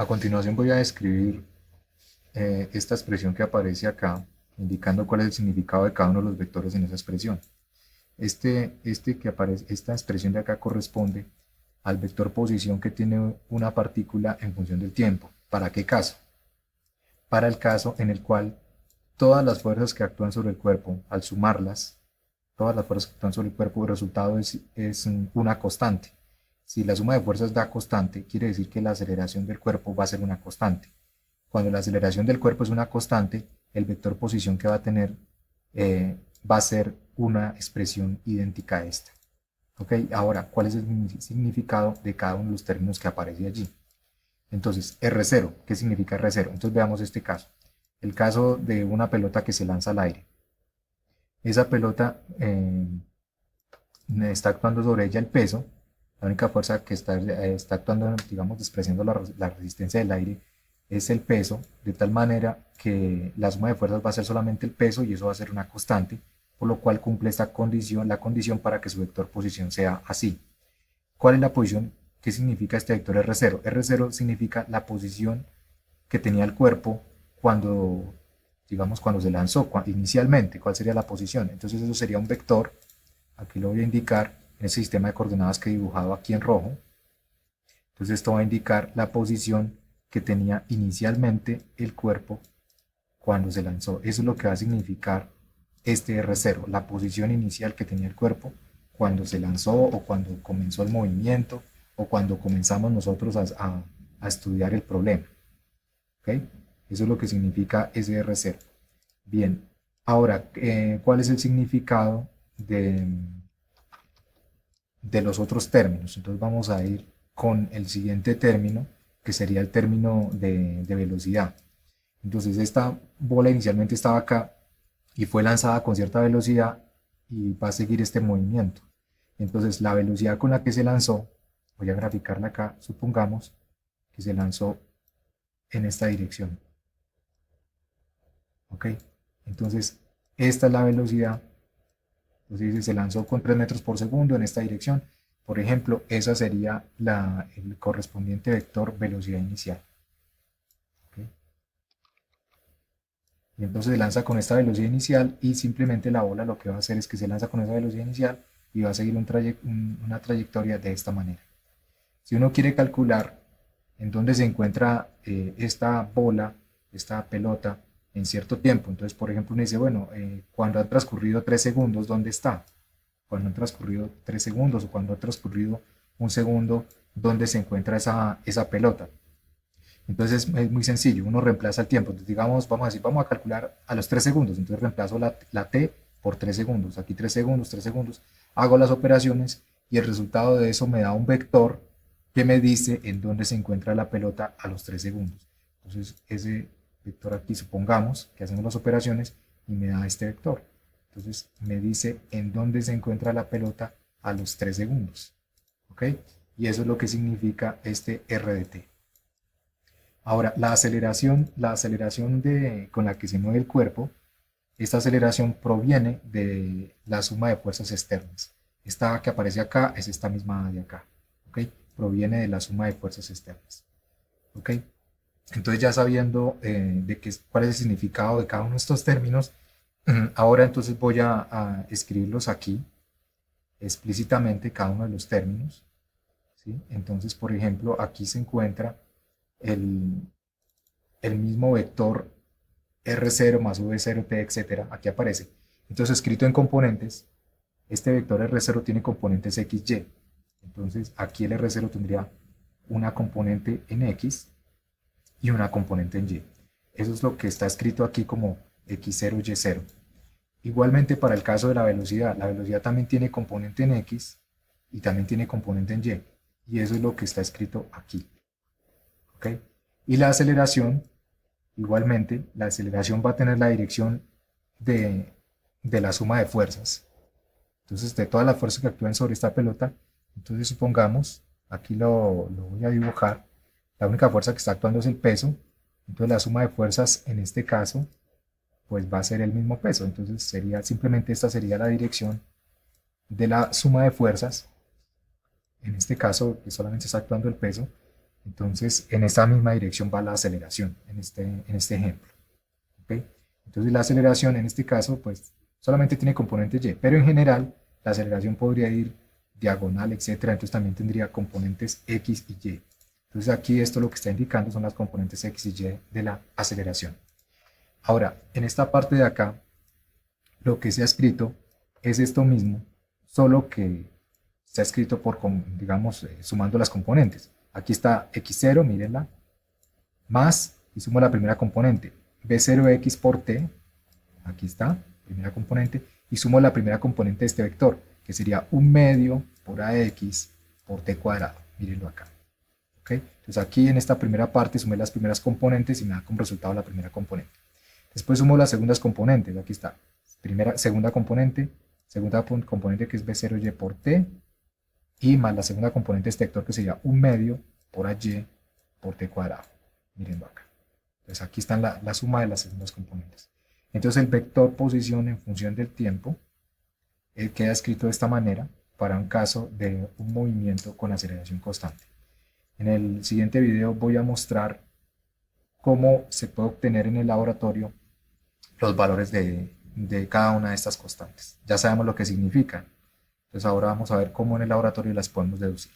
A continuación voy a describir esta expresión que aparece acá, indicando cuál es el significado de cada uno de los vectores en esa expresión. Esta expresión de acá corresponde al vector posición que tiene una partícula en función del tiempo. ¿Para qué caso? Para el caso en el cual todas las fuerzas que actúan sobre el cuerpo, al sumarlas, todas las fuerzas que actúan sobre el cuerpo, el resultado es una constante. Si la suma de fuerzas da constante, quiere decir que la aceleración del cuerpo va a ser una constante. Cuando la aceleración del cuerpo es una constante, el vector posición que va a tener va a ser una expresión idéntica a esta. ¿Ok? Ahora, ¿cuál es el significado de cada uno de los términos que aparece allí? Entonces, R0, ¿qué significa R0? Entonces veamos este caso. El caso de una pelota que se lanza al aire. Esa pelota está actuando sobre ella el peso, la única fuerza que está actuando, digamos, despreciando la resistencia del aire es el peso, de tal manera que la suma de fuerzas va a ser solamente el peso y eso va a ser una constante, por lo cual cumple esta condición, la condición para que su vector posición sea así. ¿Cuál es la posición? ¿Qué significa este vector R0? R0 significa la posición que tenía el cuerpo cuando, digamos, cuando se lanzó inicialmente. ¿Cuál sería la posición? Entonces eso sería un vector. Aquí lo voy a indicar en ese sistema de coordenadas que he dibujado aquí en rojo. Entonces esto va a indicar la posición que tenía inicialmente el cuerpo cuando se lanzó. Eso es lo que va a significar este R0, la posición inicial que tenía el cuerpo cuando se lanzó o cuando comenzó el movimiento o cuando comenzamos nosotros a estudiar el problema. ¿Okay? Eso es lo que significa ese R0. Bien, ahora, ¿cuál es el significado de los otros términos? Entonces vamos a ir con el siguiente término, que sería el término de velocidad. Entonces esta bola inicialmente estaba acá y fue lanzada con cierta velocidad y va a seguir este movimiento. Entonces la velocidad con la que se lanzó, voy a graficarla acá, supongamos que se lanzó en esta dirección. ¿Ok? Entonces esta es la velocidad. Entonces se lanzó con 3 metros por segundo en esta dirección. Por ejemplo, esa sería el correspondiente vector velocidad inicial. ¿Ok? Y entonces se lanza con esta velocidad inicial y simplemente la bola lo que va a hacer es que se lanza con esa velocidad inicial y va a seguir una trayectoria de esta manera. Si uno quiere calcular en dónde se encuentra esta bola, esta pelota, en cierto tiempo, entonces por ejemplo uno dice, bueno, cuando han transcurrido 3 segundos, ¿dónde está? Cuando han transcurrido 3 segundos o cuando ha transcurrido un segundo, ¿dónde se encuentra esa pelota? Entonces es muy sencillo, uno reemplaza el tiempo. Entonces, digamos, vamos a decir, vamos a calcular a los 3 segundos. Entonces reemplazo la t por 3 segundos. Aquí 3 segundos. Hago las operaciones y el resultado de eso me da un vector que me dice en dónde se encuentra la pelota a los 3 segundos. Entonces ese vector aquí, supongamos que hacemos las operaciones y me da este vector. Entonces me dice en dónde se encuentra la pelota a los 3 segundos. ¿Ok? Y eso es lo que significa este R de t. Ahora, la aceleración con la que se mueve el cuerpo, esta aceleración proviene de la suma de fuerzas externas. Esta que aparece acá es esta misma de acá. ¿Ok? Proviene de la suma de fuerzas externas. ¿Ok? Entonces ya sabiendo cuál es el significado de cada uno de estos términos, ahora entonces voy a escribirlos aquí explícitamente cada uno de los términos. ¿Sí? Entonces, por ejemplo, aquí se encuentra el, el mismo vector R0 más V0T, etcétera, aquí aparece. Entonces, escrito en componentes, este vector R0 tiene componentes XY. Entonces, aquí el R0 tendría una componente en X y una componente en Y. Eso es lo que está escrito aquí como X0, Y0. Igualmente para el caso de la velocidad también tiene componente en X y también tiene componente en Y. Y eso es lo que está escrito aquí. ¿Ok? Y la aceleración, igualmente, la aceleración va a tener la dirección de, de la suma de fuerzas. Entonces, de todas las fuerzas que actúen sobre esta pelota, entonces supongamos, aquí lo voy a dibujar, la única fuerza que está actuando es el peso, entonces la suma de fuerzas en este caso, pues va a ser el mismo peso, entonces sería simplemente esta sería la dirección de la suma de fuerzas, en este caso que solamente está actuando el peso, Entonces, en esta misma dirección va la aceleración, en este ejemplo. ¿Ok? Entonces, la aceleración en este caso, pues, solamente tiene componentes y, pero en general, la aceleración podría ir diagonal, etcétera. Entonces, también tendría componentes x y y. Entonces, aquí esto lo que está indicando son las componentes x y y de la aceleración. Ahora, en esta parte de acá, lo que se ha escrito es esto mismo, solo que está escrito por, digamos, sumando las componentes. Aquí está x0, mírenla, más, y sumo la primera componente, b0x por t, aquí está, primera componente, y sumo la primera componente de este vector, que sería 1/2 por ax por t cuadrado, mírenlo acá. ¿Okay? Entonces aquí en esta primera parte sumé las primeras componentes y me da como resultado la primera componente. Después sumo las segundas componentes, aquí está, segunda componente que es b0y por t, y más la segunda componente de este vector que sería 1/2 por ay por t cuadrado. Mírenlo acá. Entonces aquí está la suma de las segundas componentes. Entonces el vector posición en función del tiempo queda escrito de esta manera para un caso de un movimiento con aceleración constante. En el siguiente video voy a mostrar cómo se puede obtener en el laboratorio los valores de cada una de estas constantes. Ya sabemos lo que significan. Entonces ahora vamos a ver cómo en el laboratorio las podemos deducir.